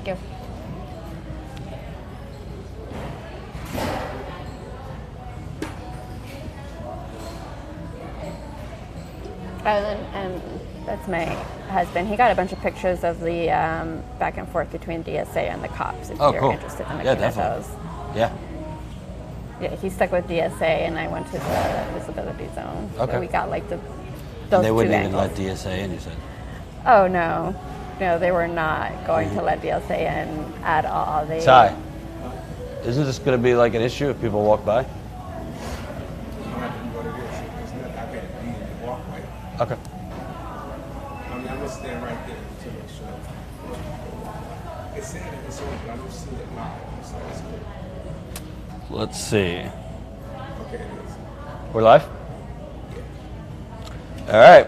Thank you. And that's my husband. He got a bunch of pictures of the back and forth between DSA and the cops. If you're cool. interested in looking at those. Yeah. Yeah, he stuck with DSA, and I went to the visibility zone. Okay. So we got like those And they wouldn't two even angles. let DSA in, you said? Oh no, they were not going to let DSA in at all. Ty, isn't this going to be like an issue if people walk by? Okay. I'm gonna stand right there to make sure. It's saying that it's on, but I don't see it live. So it's good. Let's see. Okay, it is. We're live? All right.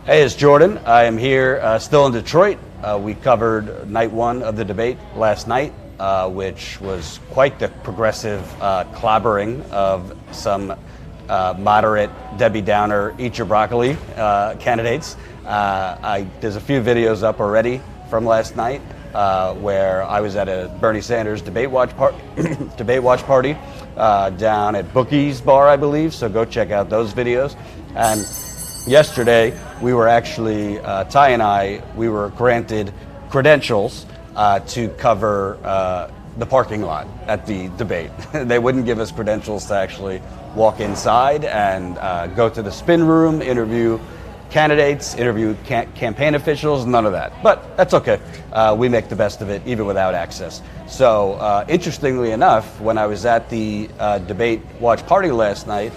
Hey, it's Jordan. I am here still in Detroit. We covered night one of the debate last night, which was quite the progressive clobbering of some moderate Debbie Downer, eat your broccoli candidates. There's a few videos up already from last night where I was at a Bernie Sanders debate watch party down at Bookie's Bar, I believe. So go check out those videos. And yesterday we were actually Ty and I were granted credentials to cover the parking lot at the debate. They wouldn't give us credentials to actually walk inside and go to the spin room, interview candidates, interview campaign officials, none of that. But that's okay. We make the best of it, even without access. So interestingly enough, when I was at the debate watch party last night,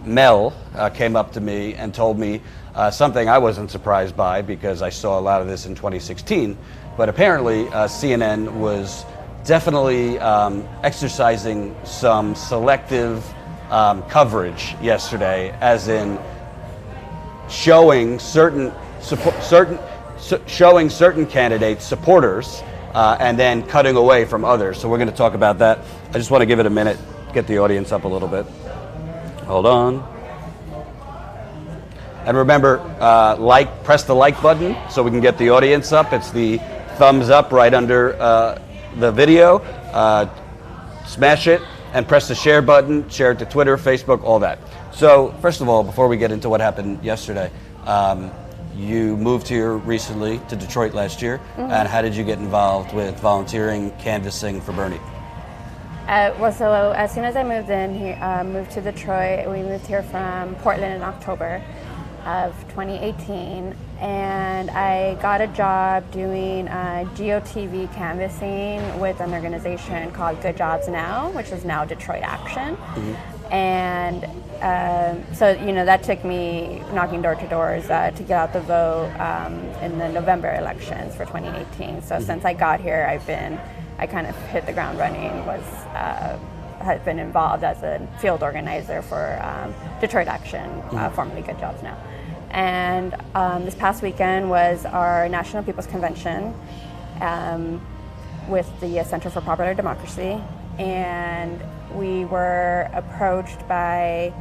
Mel came up to me and told me something I wasn't surprised by because I saw a lot of this in 2016. But apparently CNN was definitely exercising some selective coverage yesterday, as in showing certain candidates supporters and then cutting away from others. So we're going to talk about that. I just want to give it a minute, get the audience up a little bit. Hold on. And remember, press the like button so we can get the audience up. It's the thumbs up right under the video. Smash it and press the share button. Share it to Twitter, Facebook, all that. So first of all, before we get into what happened yesterday, you moved here recently to Detroit last year. Mm-hmm. And how did you get involved with volunteering, canvassing for Bernie? So as soon as I moved to Detroit, we moved here from Portland in October of 2018, and I got a job doing GOTV canvassing with an organization called Good Jobs Now, which is now Detroit Action. Mm-hmm. And so that took me knocking door to doors to get out the vote in the November elections for 2018. So since I got here, I kind of hit the ground running, had been involved as a field organizer for Detroit Action, formerly Good Jobs Now. And this past weekend was our National People's Convention with the Center for Popular Democracy. And we were approached by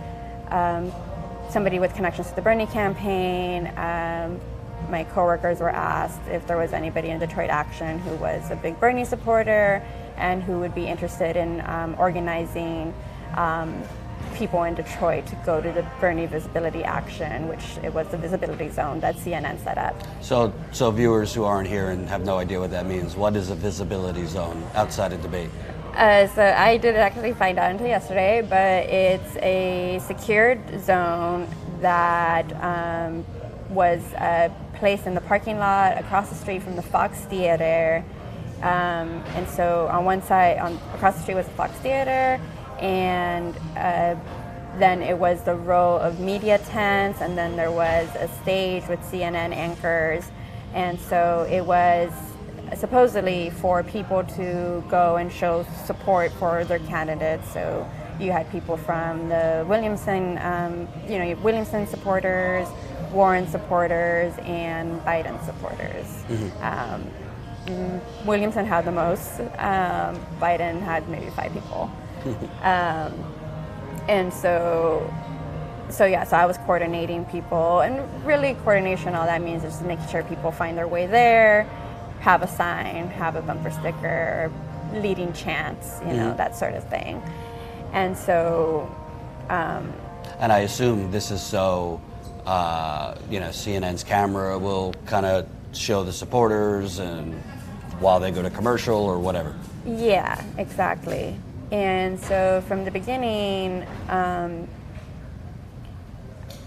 somebody with connections to the Bernie campaign. My coworkers were asked if there was anybody in Detroit Action who was a big Bernie supporter and who would be interested in organizing people in Detroit to go to the Bernie Visibility Action, which it was the visibility zone that CNN set up. So viewers who aren't here and have no idea what that means, what is a visibility zone outside of debate? So I didn't actually find out until yesterday, but it's a secured zone that was placed in the parking lot across the street from the Fox Theater. And so on one side, across the street was the Fox Theater, and then it was the row of media tents, and then there was a stage with CNN anchors. And so it was supposedly for people to go and show support for their candidates. So you had people from the Williamson supporters, Warren supporters, and Biden supporters. Mm-hmm. Williamson had the most. Biden had maybe 5 people. And so I was coordinating people, and really coordination, all that means is just making sure people find their way there, have a sign, have a bumper sticker, leading chants, you know, that sort of thing. And so, and I assume this is so, you know, CNN's camera will kind of show the supporters and while they go to commercial or whatever. yeah, exactly. And so from the beginning, so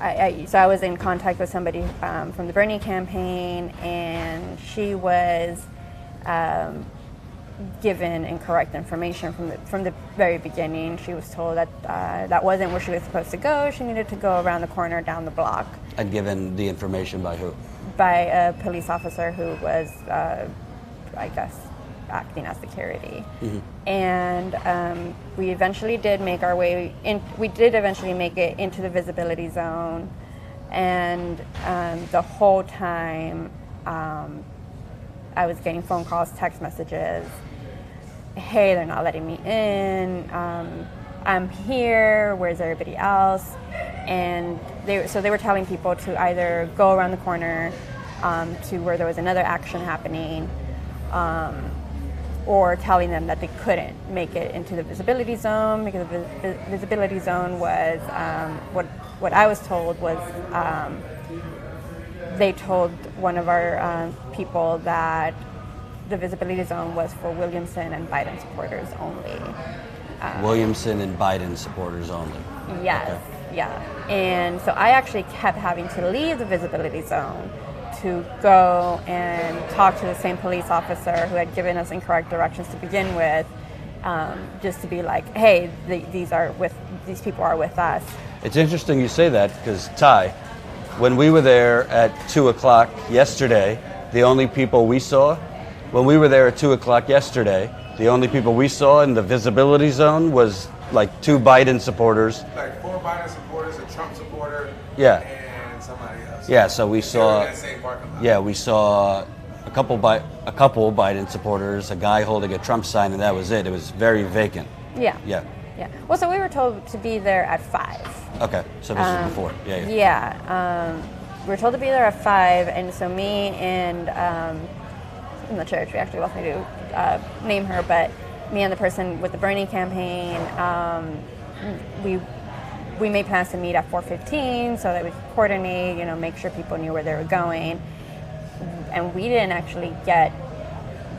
I was in contact with somebody from the Bernie campaign, and she was given incorrect information from the very beginning. She was told that that wasn't where she was supposed to go. She needed to go around the corner down the block. And given the information by who? By a police officer who was, I guess, acting as security. And we eventually did make our way in. We did eventually make it into the visibility zone, and the whole time I was getting phone calls, text messages. Hey, they're not letting me in. I'm here. Where's everybody else? And they were telling people to either go around the corner to where there was another action happening, or telling them that they couldn't make it into the visibility zone because the visibility zone was what I was told was they told one of our people that the visibility zone was for Williamson and Biden supporters only. Williamson and Biden supporters only. Yes, Okay. yeah. And so I actually kept having to leave the visibility zone to go and talk to the same police officer who had given us incorrect directions to begin with, just to be like, hey, these people are with us. It's interesting you say that because, Ty, when we were there at 2 o'clock yesterday, the only people we saw, when we were there at 2 o'clock yesterday, the only people we saw in the visibility zone was like 2 Biden supporters. Like 4 Biden supporters, a Trump supporter, Yeah. and somebody else. Yeah, so we They were saw, in that same parking lot. yeah, we saw a couple Biden supporters, a guy holding a Trump sign, and that was it. It was very vacant. Yeah. Yeah. Yeah. Well, so we were told to be there at 5. Okay, so this is before. Yeah. Yeah. We were told to be there at 5, and so me and in the church, we actually wasn't going to name her, but me and the person with the Bernie campaign, we made plans to meet at 4:15 so that we could coordinate, you know, make sure people knew where they were going. And we didn't actually get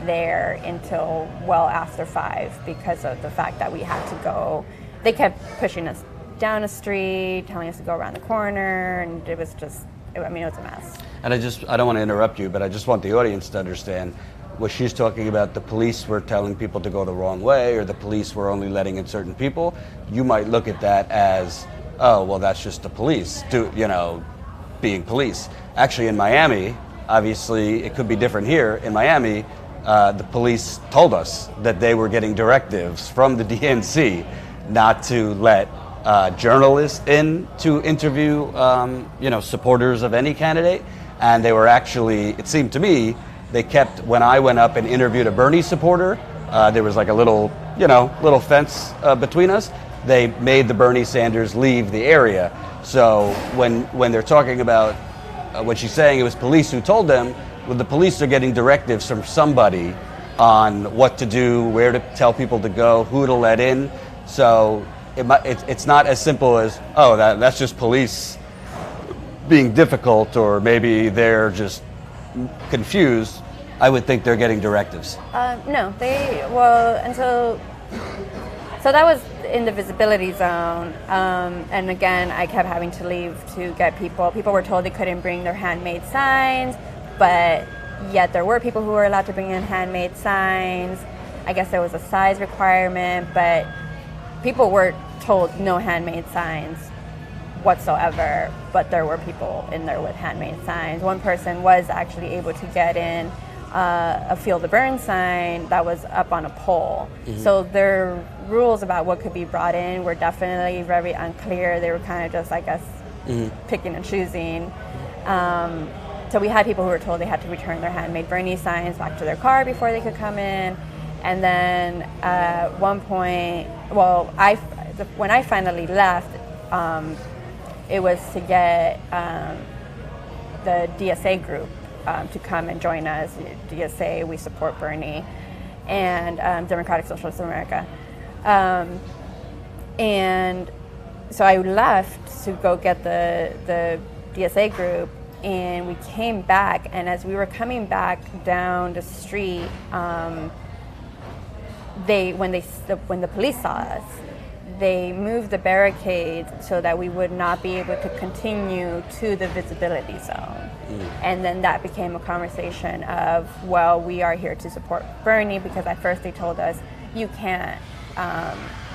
there until well after 5 because of the fact that we had to go. They kept pushing us down a street, telling us to go around the corner, and it was just, I mean, it was a mess. And I don't want to interrupt you, but I just want the audience to understand what she's talking about. The police were telling people to go the wrong way, or the police were only letting in certain people. You might look at that as, oh, well, that's just the police, being police. Actually, in Miami, obviously, it could be different here. In Miami, the police told us that they were getting directives from the DNC not to let journalists in to interview, supporters of any candidate. And they were actually, it seemed to me, they kept, when I went up and interviewed a Bernie supporter, there was like a little fence between us. They made the Bernie Sanders leave the area. So when they're talking about what she's saying, it was police who told them, well, the police are getting directives from somebody on what to do, where to tell people to go, who to let in. So it's not as simple as, oh, that's just police being difficult, or maybe they're just confused. I would think they're getting directives. No, so that was in the visibility zone, and again, I kept having to leave to get people. People were told they couldn't bring their handmade signs, but yet there were people who were allowed to bring in handmade signs. I guess there was a size requirement, but people were told no handmade signs whatsoever, but there were people in there with handmade signs. One person was actually able to get in a Feel the Burn sign that was up on a pole. Mm-hmm. So their rules about what could be brought in were definitely very unclear. They were kind of just, I guess, picking and choosing. So we had people who were told they had to return their handmade Bernie signs back to their car before they could come in. And then at one point, when I finally left, it was to get the DSA group to come and join us. DSA, we support Bernie, and Democratic Socialists of America. And so I left to go get the DSA group, and we came back, and as we were coming back down the street, when the police saw us, they moved the barricades so that we would not be able to continue to the visibility zone. And then that became a conversation of, well, we are here to support Bernie, because at first they told us, you can't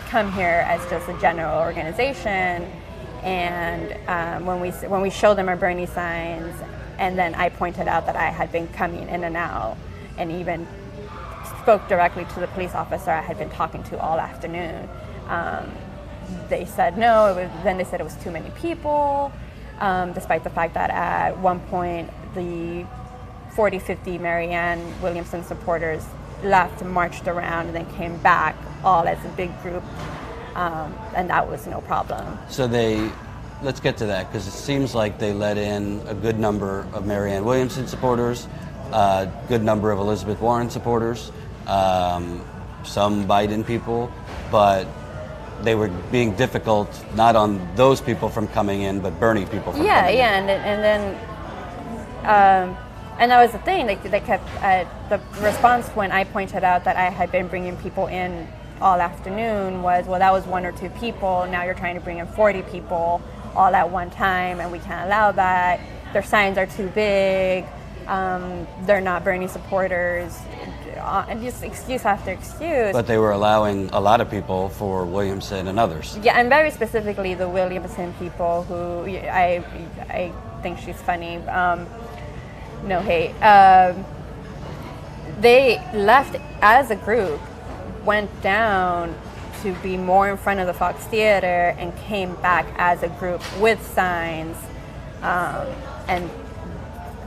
come here as just a general organization. And when we showed them our Bernie signs, and then I pointed out that I had been coming in and out, and even spoke directly to the police officer I had been talking to all afternoon. They said no. Then they said it was too many people, despite the fact that at one point the 40-50 Marianne Williamson supporters left and marched around and then came back all as a big group, and that was no problem. So let's get to that, because it seems like they let in a good number of Marianne Williamson supporters, a good number of Elizabeth Warren supporters, some Biden people, but they were being difficult not on those people from coming in, but Bernie people from coming in. And then and that was the thing. They kept the response when I pointed out that I had been bringing people in all afternoon was, well, that was 1 or 2 people. Now you're trying to bring in 40 people all at one time, and we can't allow that. Their signs are too big. They're not Bernie supporters. And just excuse after excuse. But they were allowing a lot of people for Williamson and others. Yeah, and very specifically the Williamson people, who I think she's funny. No hate. They left as a group, went down to be more in front of the Fox Theater, and came back as a group with signs, and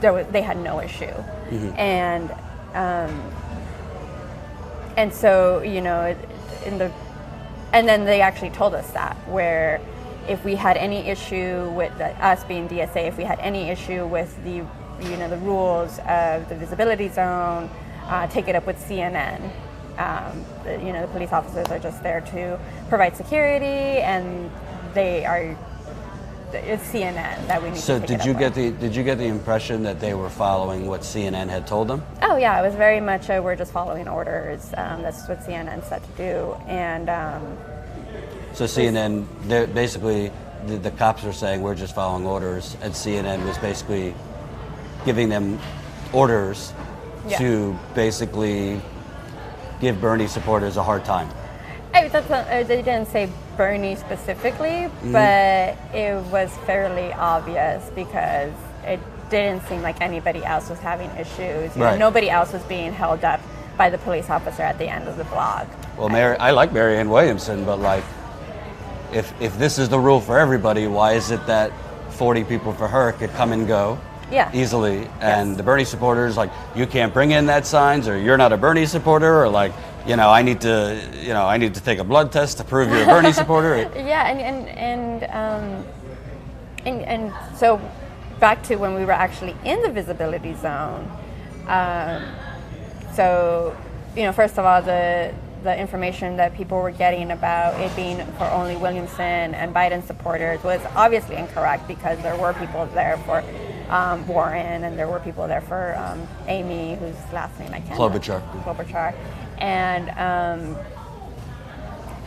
they had no issue. Mm-hmm. And so, and then they actually told us that, where if we had any issue with us being DSA, if we had any issue with the rules of the visibility zone, take it up with CNN. The police officers are just there to provide security, and it's CNN that we need to take it up with. Did you get the impression that they were following what CNN had told them? Oh yeah, it was very much we're just following orders. That's what CNN said to do, and so CNN, basically the cops are saying we're just following orders, and CNN was basically giving them orders to basically give Bernie supporters a hard time. They didn't say Bernie specifically, but it was fairly obvious, because it didn't seem like anybody else was having issues. Nobody else was being held up by the police officer at the end of the block. Well, I like Marianne Williamson, but if this is the rule for everybody, why is it that 40 people for her could come and go easily, and the Bernie supporters, you can't bring in that signs, or you're not a Bernie supporter, or I need to take a blood test to prove you're a Bernie supporter. And so back to when we were actually in the visibility zone. First of all, the information that people were getting about it being for only Williamson and Biden supporters was obviously incorrect, because there were people there for Warren, and there were people there for Amy, whose last name I can't remember. Klobuchar.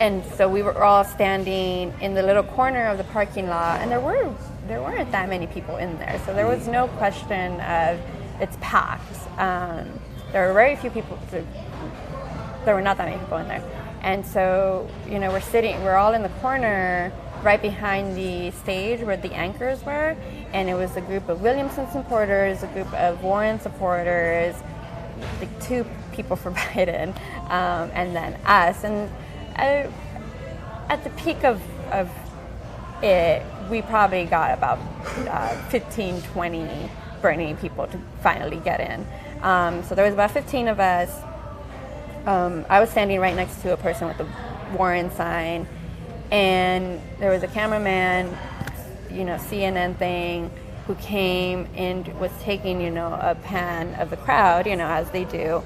And so we were all standing in the little corner of the parking lot, and there weren't that many people in there, so there was no question of it's packed. There were very few people. There were not that many people in there, and so we're all in the corner right behind the stage where the anchors were, and it was a group of Williamson supporters, a group of Warren supporters, the 2 people for Biden, and then us. And at the peak of it, we probably got about 15, 20 Bernie people to finally get in. So there was about 15 of us. I was standing right next to a person with the Warren sign, and there was a cameraman, CNN thing, who came and was taking, a pan of the crowd, as they do.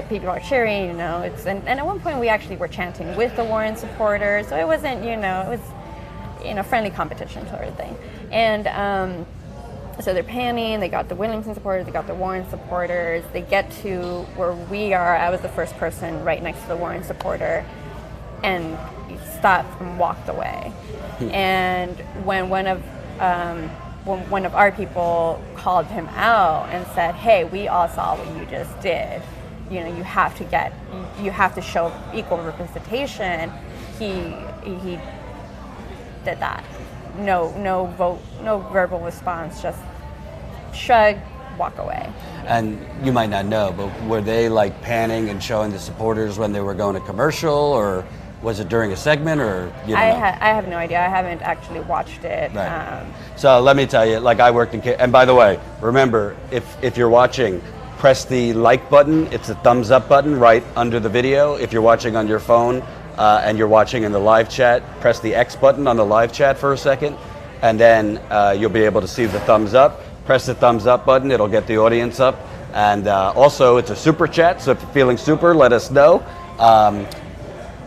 People are cheering, and at one point we actually were chanting with the Warren supporters, so it wasn't, it was, friendly competition sort of thing. And so they're panning, they got the Williamson supporters, they got the Warren supporters, they get to where we are. I was the first person right next to the Warren supporter, and he stopped and walked away. And when one of our people called him out and said, "Hey, we all saw what you just did. You have to show equal representation." He did that. No vote, no verbal response, just shrug, walk away. And you might not know, but were they like panning and showing the supporters when they were going to commercial, or was it during a segment, or you don't know? I have no idea. I haven't actually watched it. Right. So let me tell you, like I worked in, and by the way, remember, if you're watching, press the like button. It's a thumbs up button right under the video. If you're watching on your phone and you're watching in the live chat, press the X button on the live chat for a second, and then you'll be able to see the thumbs up. Press the thumbs up button. It'll get the audience up. And also, it's a super chat, so if you're feeling super, let us know.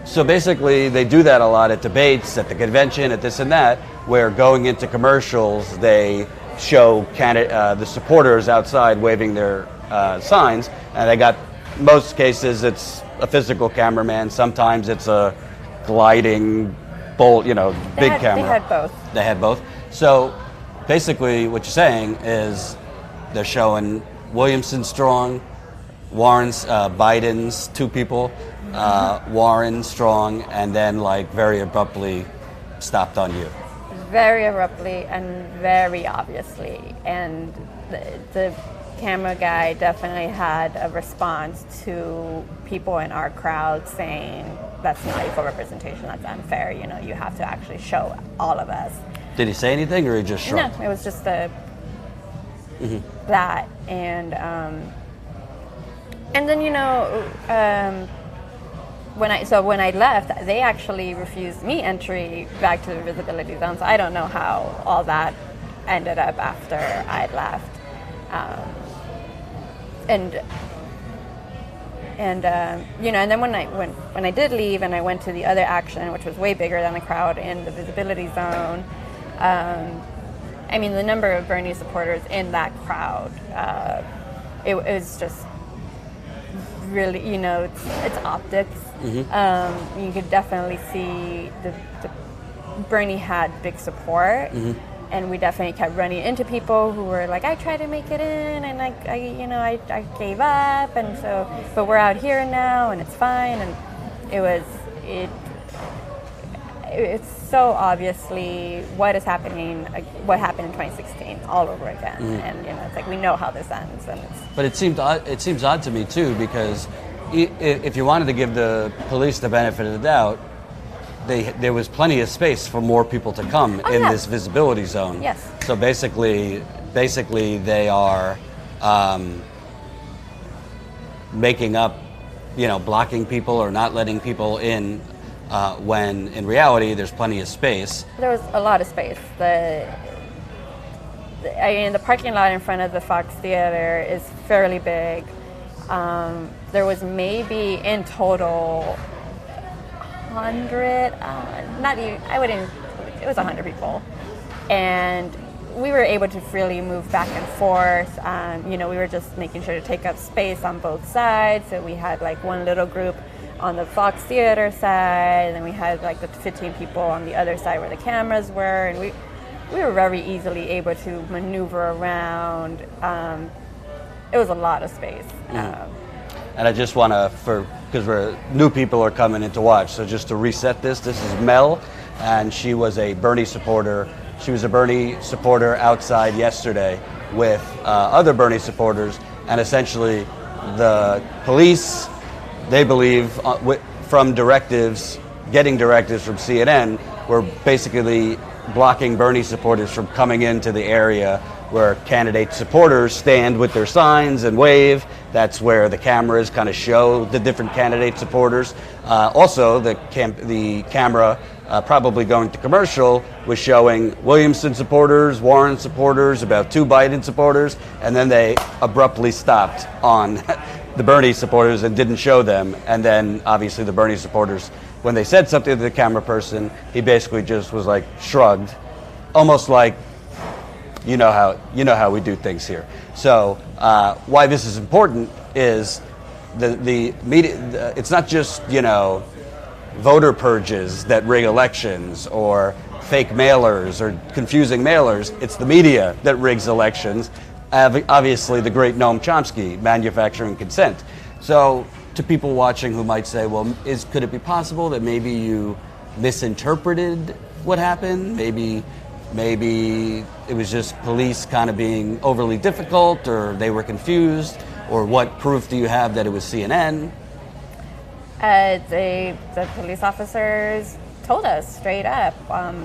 So basically, they do that a lot at debates, at the convention, at this and that, where going into commercials, they show the supporters outside waving their signs, and they got, most cases, it's a physical cameraman. Sometimes it's a gliding bolt, big camera. They had both. They had both. So basically, what you're saying is they're showing Williamson strong, Warren's, Biden's two people, Warren strong, and then like very abruptly stopped on you. Very abruptly and very obviously. And the camera guy definitely had a response to people in our crowd saying, "That's not equal representation, that's unfair, you have to actually show all of us." Did he say anything, or he just shrugged? No, it was just that. And then when I left, they actually refused me entry back to the visibility zone. So I don't know how all that ended up after I left. And then when I did leave and I went to the other action, which was way bigger than the crowd in the visibility zone, the number of Bernie supporters in that crowd, it was just really, it's optics. You could definitely see the Bernie had big support. And we definitely kept running into people who were like, "I tried to make it in, and I gave up, and so, but we're out here now, and it's fine." And it's so obviously what happened in 2016 all over again, and it's like we know how this ends, and it's. But it seems odd to me too, because if you wanted to give the police the benefit of the doubt, there was plenty of space for more people to come in this visibility zone. Yes. So basically they are making up, blocking people or not letting people in, when in reality there's plenty of space. There was a lot of space. The parking lot in front of the Fox Theater is fairly big. There was maybe in total 100, it was 100 people. And we were able to freely move back and forth. We were just making sure to take up space on both sides. So we had like one little group on the Fox Theater side, and then we had like the 15 people on the other side where the cameras were, and we were very easily able to maneuver around. It was a lot of space. And I just want to, because new people are coming in to watch, so just to reset this is Mel, and she was a Bernie supporter. She was a Bernie supporter outside yesterday with other Bernie supporters, and essentially the police, they believe, from getting directives from CNN, were basically blocking Bernie supporters from coming into the area where candidate supporters stand with their signs and wave. That's where the cameras kind of show the different candidate supporters. Also, the camera probably going to commercial, was showing Williamson supporters, Warren supporters, about 2 Biden supporters, and then they abruptly stopped on the Bernie supporters and didn't show them. And then obviously the Bernie supporters, when they said something to the camera person, he basically just was like shrugged, almost like, you know how we do things here. So why this is important is the media. It's not just voter purges that rig elections or fake mailers or confusing mailers. It's the media that rigs elections. Obviously, the great Noam Chomsky, manufacturing consent. So to people watching who might say, well, could it be possible that maybe you misinterpreted what happened? Maybe it was just police kind of being overly difficult, or they were confused, or what proof do you have that it was CNN? The police officers told us straight up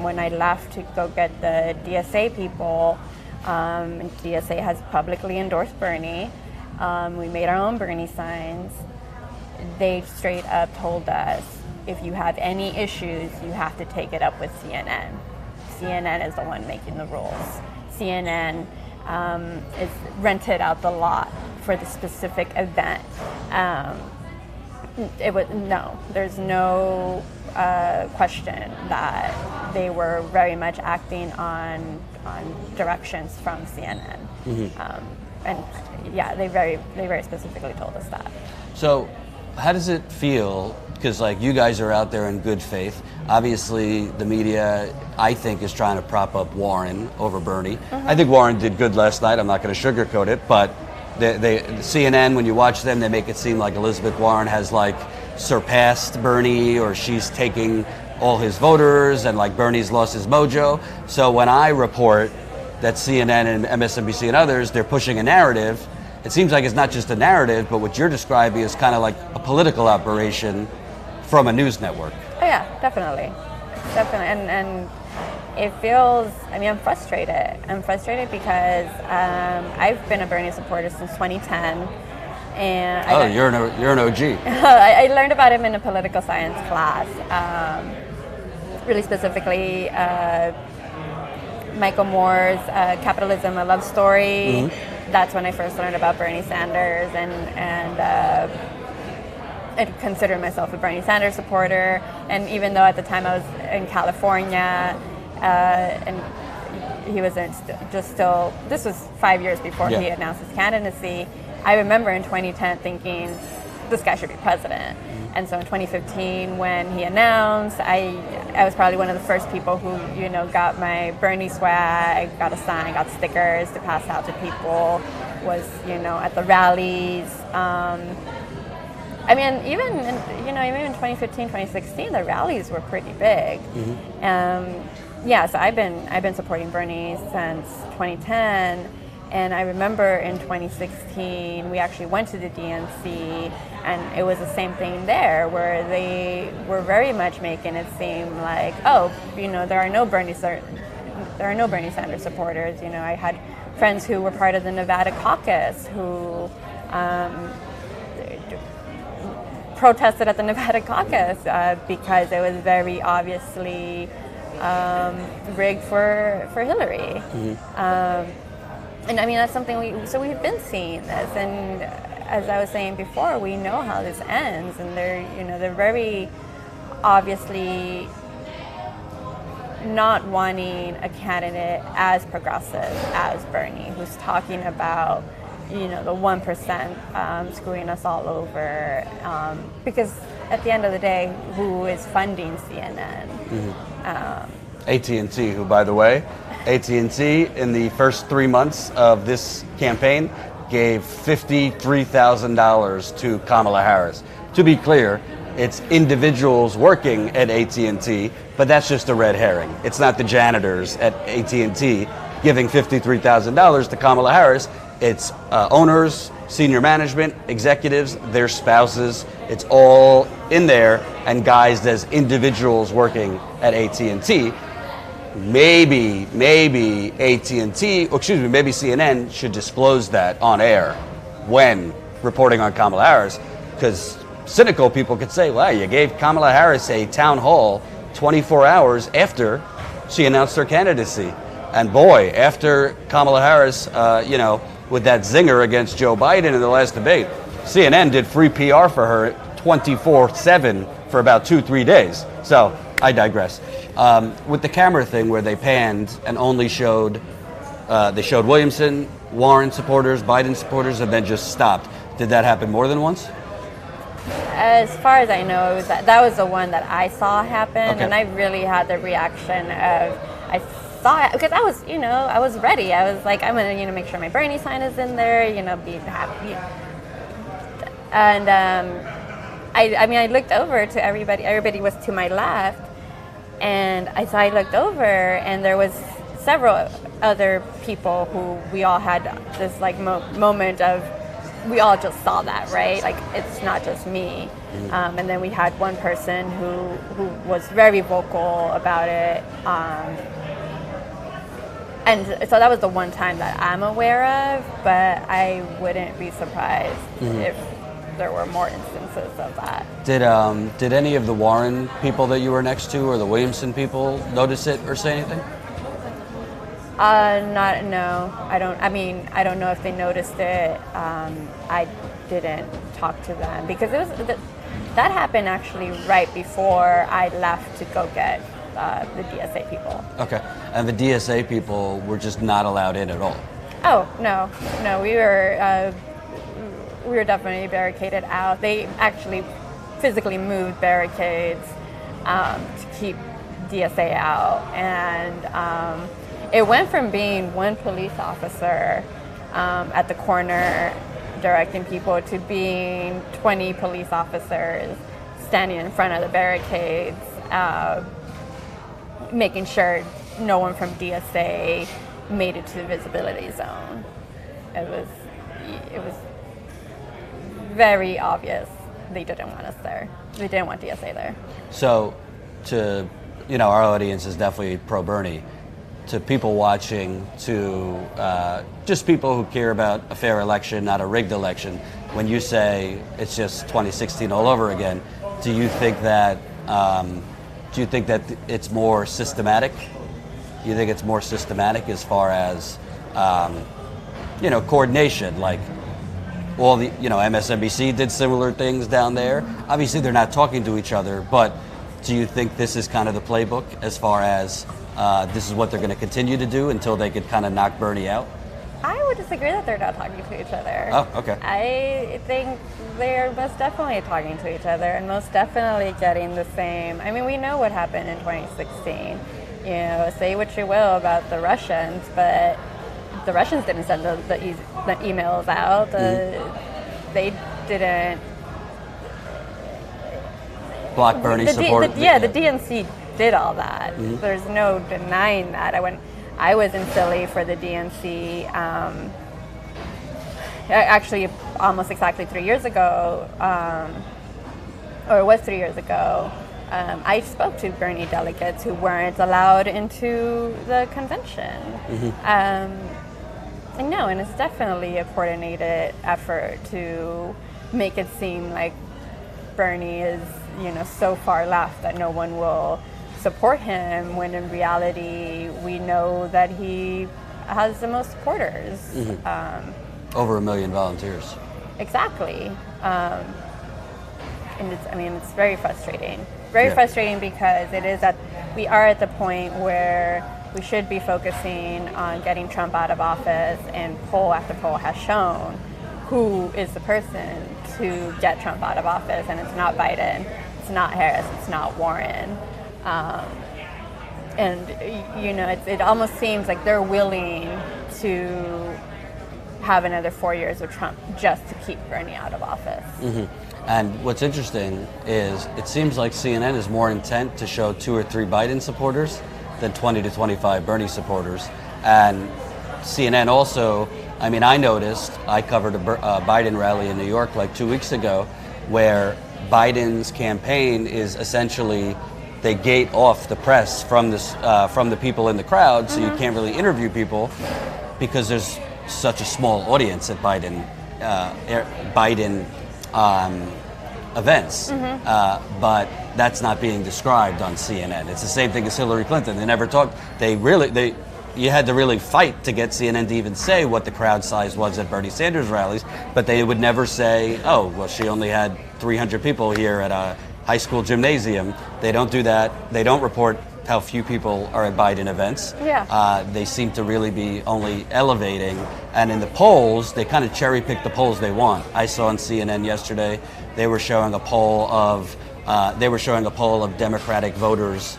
when I left to go get the DSA people. DSA has publicly endorsed Bernie. We made our own Bernie signs. They straight up told us, if you have any issues, you have to take it up with CNN. CNN is the one making the rules. CNN is rented out the lot for the specific event. There's no question that they were very much acting on directions from CNN. They very specifically told us that. So how does it feel? Because you guys are out there in good faith. Obviously, the media, I think, is trying to prop up Warren over Bernie. I think Warren did good last night. I'm not going to sugarcoat it, but the CNN, when you watch them, they make it seem like Elizabeth Warren has surpassed Bernie, or she's taking all his voters, and Bernie's lost his mojo. So when I report that CNN and MSNBC and others, they're pushing a narrative, it seems like it's not just a narrative, but what you're describing is kind of like a political operation from a news network. Oh yeah, definitely. And it feels, I'm frustrated. I'm frustrated because I've been a Bernie supporter since 2010. And you're an OG. I learned about him in a political science class. Really specifically, Michael Moore's Capitalism, A Love Story. That's when I first learned about Bernie Sanders, and I considered myself a Bernie Sanders supporter. And even though at the time I was in California, and he was still, this was 5 years before he announced his candidacy, I remember in 2010 thinking, this guy should be president. And so in 2015, when he announced, I was probably one of the first people who, got my Bernie swag, got a sign, got stickers to pass out to people, was, at the rallies. Even in 2015, 2016, the rallies were pretty big. So I've been supporting Bernie since 2010. And I remember in 2016, we actually went to the DNC, and it was the same thing there, where they were very much making it seem like, there are no Bernie Sanders supporters. I had friends who were part of the Nevada caucus who protested at the Nevada caucus because it was very obviously rigged for Hillary. And that's something we've been seeing this, and as I was saying before, we know how this ends, and they're very obviously not wanting a candidate as progressive as Bernie, who's talking about the 1% screwing us all over, because at the end of the day, who is funding CNN? AT&T, who, by the way, AT&T in the first 3 months of this campaign gave $53,000 to Kamala Harris. To be clear, it's individuals working at AT&T, but that's just a red herring. It's not the janitors at AT&T giving $53,000 to Kamala Harris. It's owners, senior management, executives, their spouses. It's all in there and guised as individuals working at AT&T. Maybe CNN should disclose that on air when reporting on Kamala Harris, because cynical people could say, well, you gave Kamala Harris a town hall 24 hours after she announced her candidacy. And boy, after Kamala Harris, with that zinger against Joe Biden in the last debate, CNN did free PR for her 24/7 for about 2-3 days. So I digress. With the camera thing where they panned and only showed Williamson, Warren supporters, Biden supporters, and then just stopped. Did that happen more than once? As far as I know, it was that was the one that I saw happen, Okay. and I really had the reaction of I saw it because I was ready. I was like, I'm gonna make sure my Bernie sign is in there, be happy. And I looked over to everybody. Everybody was to my left, and I looked over, and there was several other people who we all had this moment of. We all just saw that, right? Like, it's not just me. And then we had one person who was very vocal about it. And so that was the one time that I'm aware of, but I wouldn't be surprised if there were more instances of that. Did any of the Warren people that you were next to or the Williamson people notice it or say anything? No, I don't. I mean, I don't know if they noticed it. I didn't talk to them because that happened actually right before I left to go get the DSA people. Okay, and the DSA people were just not allowed in at all. Oh no, we were definitely barricaded out. They actually physically moved barricades to keep DSA out, and. It went from being one police officer at the corner directing people to being 20 police officers standing in front of the barricades, making sure no one from DSA made it to the visibility zone. It was very obvious they didn't want us there. They didn't want DSA there. So, our audience is definitely pro-Bernie. To people watching, to just people who care about a fair election, not a rigged election, when you say it's just 2016 all over again, do you think that it's more systematic? You think it's more systematic as far as coordination? Like, all the MSNBC did similar things down there. Obviously, they're not talking to each other, but do you think this is kind of the playbook as far as this is what they're going to continue to do until they could kind of knock Bernie out? I would disagree that they're not talking to each other. Oh, okay. I think they're most definitely talking to each other and most definitely getting the same. I mean, we know what happened in 2016. Say what you will about the Russians, but the Russians didn't send the emails out. They didn't block Bernie support. The DNC did all that. There's no denying that. I was in Philly for the DNC, actually almost exactly 3 years ago, or it was 3 years ago. I spoke to Bernie delegates who weren't allowed into the convention. And it's definitely a coordinated effort to make it seem like Bernie is, so far left that no one will support him, when in reality we know that he has the most supporters. Over 1 million volunteers. Exactly. And it's very frustrating. Very frustrating because we are at the point where we should be focusing on getting Trump out of office, and poll after poll has shown who is the person to get Trump out of office, and it's not Biden, it's not Harris, it's not Warren. It almost seems like they're willing to have another 4 years of Trump just to keep Bernie out of office. And what's interesting is it seems like CNN is more intent to show 2 or 3 Biden supporters than 20 to 25 Bernie supporters. And CNN also, I noticed, I covered a Biden rally in New York like 2 weeks ago, where Biden's campaign is essentially, they gate off the press from the people in the crowd, so you can't really interview people because there's such a small audience at Biden events. But that's not being described on CNN. It's the same thing as Hillary Clinton. They never talked. You had to really fight to get CNN to even say what the crowd size was at Bernie Sanders rallies, but they would never say, oh, well, she only had 300 people here at a high school gymnasium. They don't do that. They don't report how few people are at Biden events. Yeah. They seem to really be only elevating. And in the polls, they kind of cherry pick the polls they want. I saw on CNN yesterday, they were showing a poll of Democratic voters,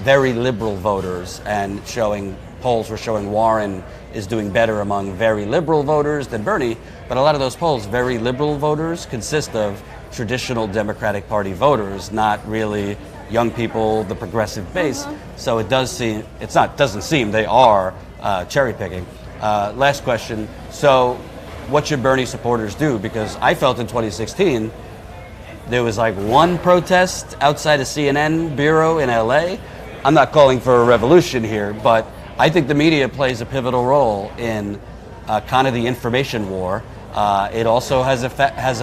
very liberal voters, and polls were showing Warren is doing better among very liberal voters than Bernie. But a lot of those polls, very liberal voters, consist of traditional Democratic Party voters, not really young people, the progressive base. So doesn't seem they are cherry picking. Last question. So what should Bernie supporters do? Because I felt in 2016, there was like one protest outside a CNN bureau in LA. I'm not calling for a revolution here, but I think the media plays a pivotal role in kind of the information war. It also has a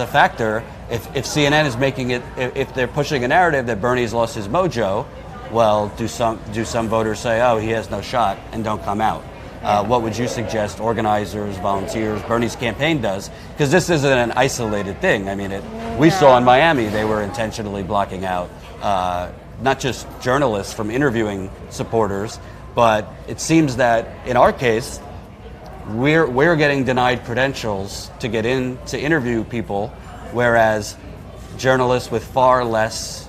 factor. If CNN is making it, if they're pushing a narrative that Bernie's lost his mojo, well, do some voters say, oh, he has no shot and don't come out? What would you suggest organizers, volunteers, Bernie's campaign does? Because this isn't an isolated thing. I mean, we saw in Miami they were intentionally blocking out not just journalists from interviewing supporters, but it seems that in our case, we're getting denied credentials to get in to interview people, whereas journalists with far less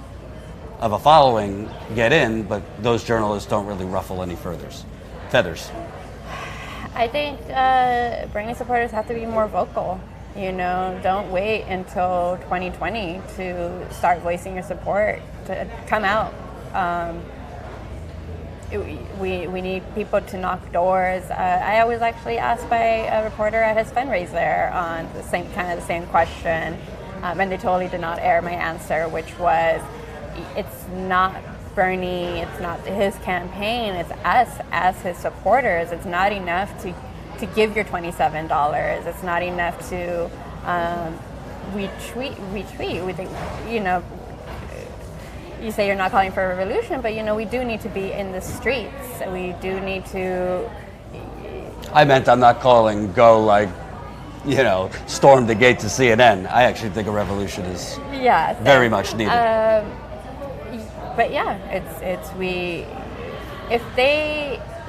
of a following get in, but those journalists don't really ruffle any feathers. I think Bernie supporters have to be more vocal. Don't wait until 2020 to start voicing your support, to come out. We need people to knock doors. I was actually asked by a reporter at his fundraiser on the same question, and they totally did not air my answer, which was, it's not Bernie, it's not his campaign, it's us as his supporters. It's not enough to give your $27. It's not enough to retweet. We think, you say you're not calling for a revolution, but we do need to be in the streets. We do need to. I meant I'm not calling storm the gates of CNN. I actually think a revolution is very much needed. But yeah,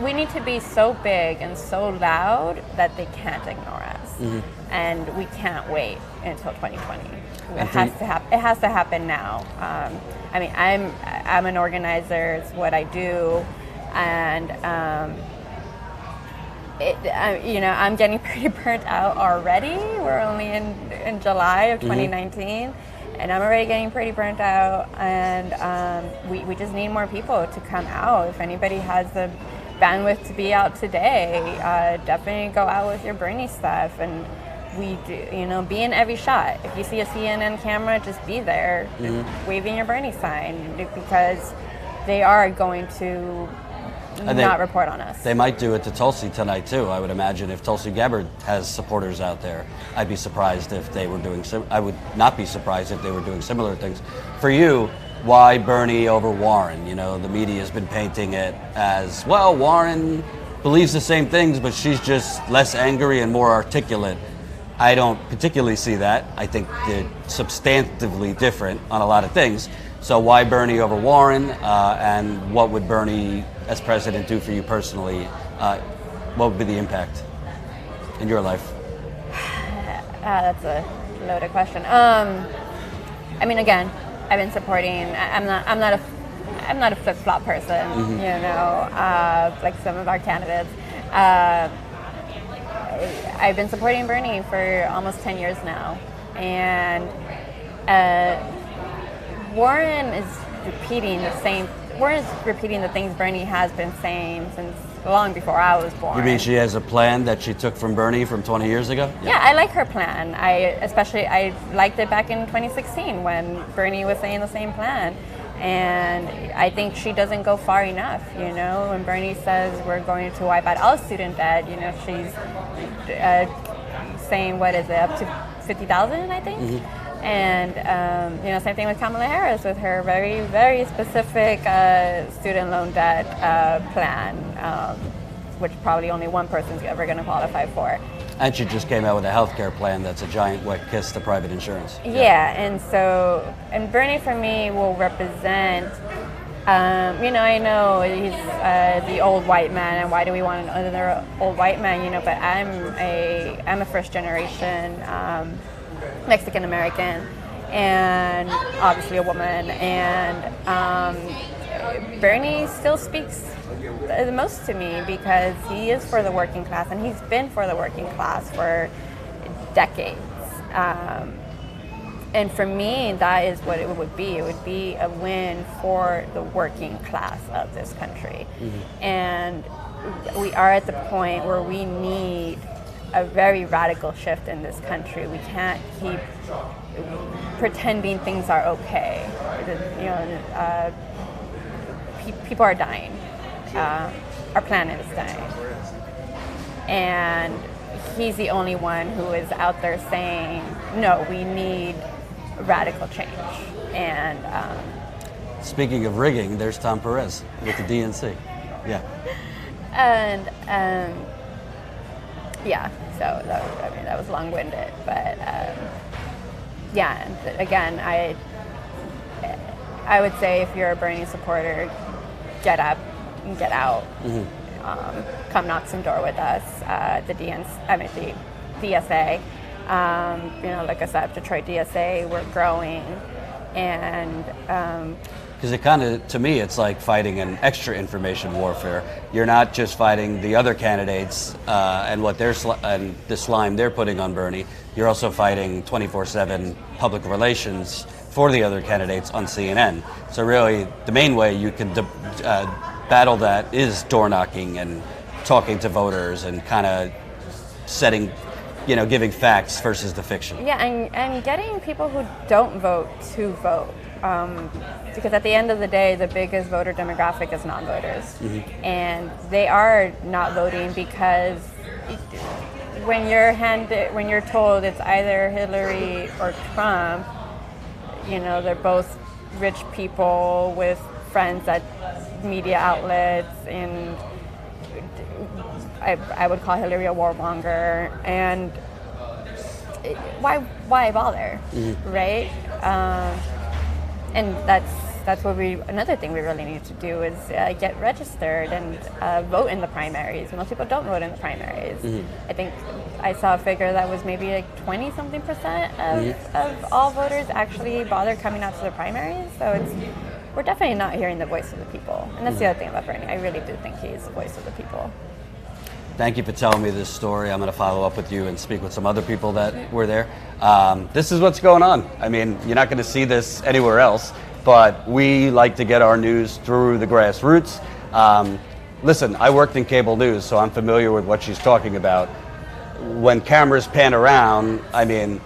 we need to be so big and so loud that they can't ignore us, and we can't wait until 2020. It has to happen now. I mean, I'm an organizer. It's what I do, and I'm getting pretty burnt out already. We're only in July of 2019. And I'm already getting pretty burnt out, and we just need more people to come out. If anybody has the bandwidth to be out today, definitely go out with your Bernie stuff. And we do, be in every shot. If you see a CNN camera, just be there, waving your Bernie sign, because they are going to not report on us. They might do it to Tulsi tonight too. I would imagine if Tulsi Gabbard has supporters out there, I'd be surprised if they were doing. I would not be surprised if they were doing similar things. For you, why Bernie over Warren? The media has been painting it as, well, Warren believes the same things, but she's just less angry and more articulate. I don't particularly see that. I think they're substantively different on a lot of things. So why Bernie over Warren, and what would Bernie as president do for you personally? What would be the impact in your life? That's a loaded question. I mean, again, I've been supporting. I'm not a flip-flop person, like some of our candidates. I've been supporting Bernie for almost 10 years now, and Warren is repeating the things Bernie has been saying since long before I was born. You mean she has a plan that she took from Bernie from 20 years ago? Yeah, I like her plan. I liked it back in 2016 when Bernie was saying the same plan. And I think she doesn't go far enough, when Bernie says we're going to wipe out all student debt, she's saying, what is it, up to 50,000, I think? And same thing with Kamala Harris with her very, very specific student loan debt plan, which probably only one person's ever going to qualify for. And she just came out with a healthcare plan that's a giant wet kiss to private insurance. Yeah, and Bernie for me will represent, I know he's the old white man, and why do we want another old white man, but I'm a first generation Mexican American, and obviously a woman, and Bernie still speaks the most to me because he is for the working class, and he's been for the working class for decades. And for me, that is what it would be. It would be a win for the working class of this country. Mm-hmm. And we are at the point where we need a very radical shift in this country. We can't keep pretending things are okay. People are dying. Our planet is dying. And he's the only one who is out there saying, no, we need radical change. And speaking of rigging, there's Tom Perez with the DNC. Yeah. And so that was long-winded, but and again, I would say if you're a Bernie supporter, get up and get out. Mm-hmm. Come knock some door with us. The DSA. Like I said, Detroit DSA, we're growing, and because it kind of, to me, it's like fighting an extra information warfare. You're not just fighting the other candidates and what they're and the slime they're putting on Bernie. You're also fighting 24/7 public relations for the other candidates on CNN. So really, the main way you can battle that is door knocking and talking to voters and kind of setting, giving facts versus the fiction. Yeah, and getting people who don't vote to vote. Because at the end of the day, the biggest voter demographic is non-voters. Mm-hmm. And they are not voting because when you're told it's either Hillary or Trump, they're both rich people with friends at media outlets, and I would call Hillary a warmonger, and why bother, mm-hmm. right? And that's what another thing we really need to do is get registered and vote in the primaries. Most people don't vote in the primaries. Mm-hmm. I think I saw a figure that was maybe like 20-something% of all voters actually bother coming out to the primaries. So we're definitely not hearing the voice of the people. And that's the other thing about Bernie. I really do think he's the voice of the people. Thank you for telling me this story. I'm going to follow up with you and speak with some other people that were there. This is what's going on. I mean, you're not going to see this anywhere else, but we like to get our news through the grassroots. Listen, I worked in cable news, so I'm familiar with what she's talking about. When cameras pan around, I mean,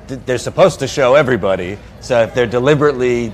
they're supposed to show everybody. So if they're deliberately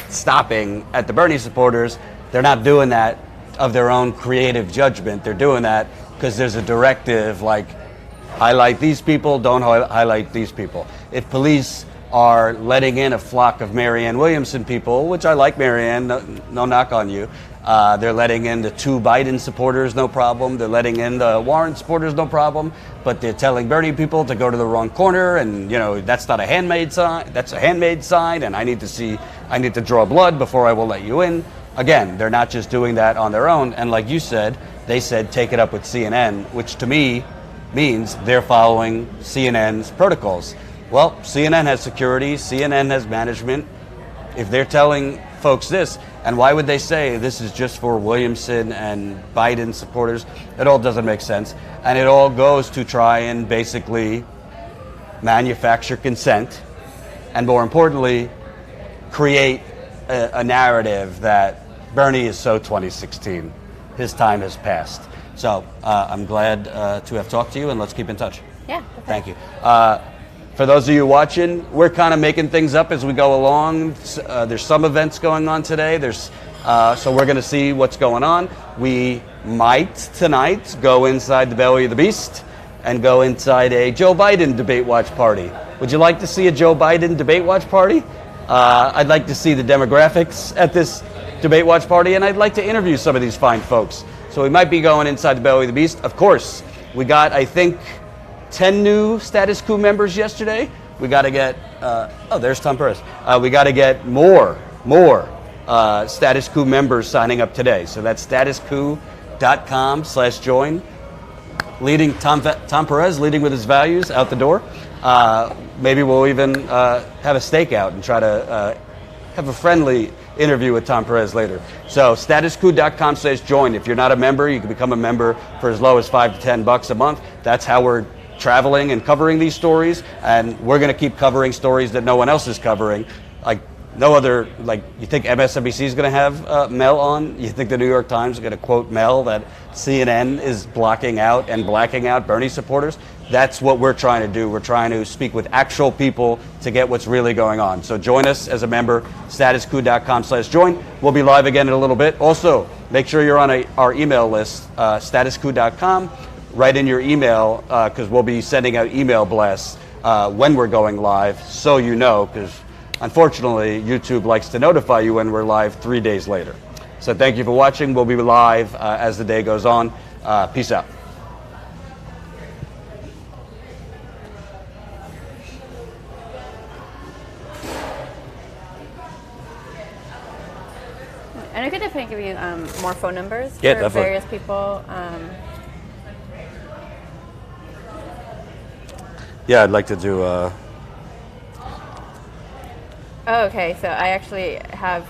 stopping at the Bernie supporters, they're not doing that of their own creative judgment. They're doing that because there's a directive highlight these people, don't highlight these people. If police are letting in a flock of Marianne Williamson people, which I like Marianne, no knock on you, they're letting in the 2 Biden supporters, no problem. They're letting in the Warren supporters, no problem. But they're telling Bernie people to go to the wrong corner, and that's not a handmade sign. That's a handmade sign, and I need to draw blood before I will let you in. Again, they're not just doing that on their own. And like you said, they said take it up with CNN, which to me means they're following CNN's protocols. Well, CNN has security, CNN has management. If they're telling folks this, and why would they say this is just for Williamson and Biden supporters? It all doesn't make sense. And it all goes to try and basically manufacture consent, and more importantly, create a narrative that Bernie is so 2016. His time has passed. So I'm glad to have talked to you, and let's keep in touch. Yeah. Okay. Thank you. For those of you watching, we're kind of making things up as we go along. There's some events going on today. So we're going to see what's going on. We might tonight go inside the belly of the beast and go inside a Joe Biden debate watch party. Would you like to see a Joe Biden debate watch party? I'd like to see the demographics at this debate watch party, and I'd like to interview some of these fine folks. So we might be going inside the belly of the beast. Of course, we got, I think, 10 new Status Quo members yesterday. We got to get, oh, there's Tom Perez. We got to get more Status Quo members signing up today. So that's statusquo.com/join. Leading Tom Perez, leading with his values out the door. Maybe we'll even have a stakeout and try to have a friendly interview with Tom Perez later. So statusquo.com/join. If you're not a member, you can become a member for as low as $5 to $10 a month. That's how we're traveling and covering these stories, and we're going to keep covering stories that no one else is covering. Like no other, like you think MSNBC is going to have Mel on? You think the New York Times is going to quote Mel that CNN is blocking out and blacking out Bernie supporters? That's what we're trying to do. We're trying to speak with actual people to get what's really going on. So join us as a member, statusquo.com/join. We'll be live again in a little bit. Also, make sure you're on our email list, statusquo.com. Write in your email because we'll be sending out email blasts when we're going live, so you know, because unfortunately, YouTube likes to notify you when we're live 3 days later. So thank you for watching. We'll be live as the day goes on. Peace out. And I could definitely give you more phone numbers for definitely. various people. Yeah, I'd like to do. Oh, okay. So I actually have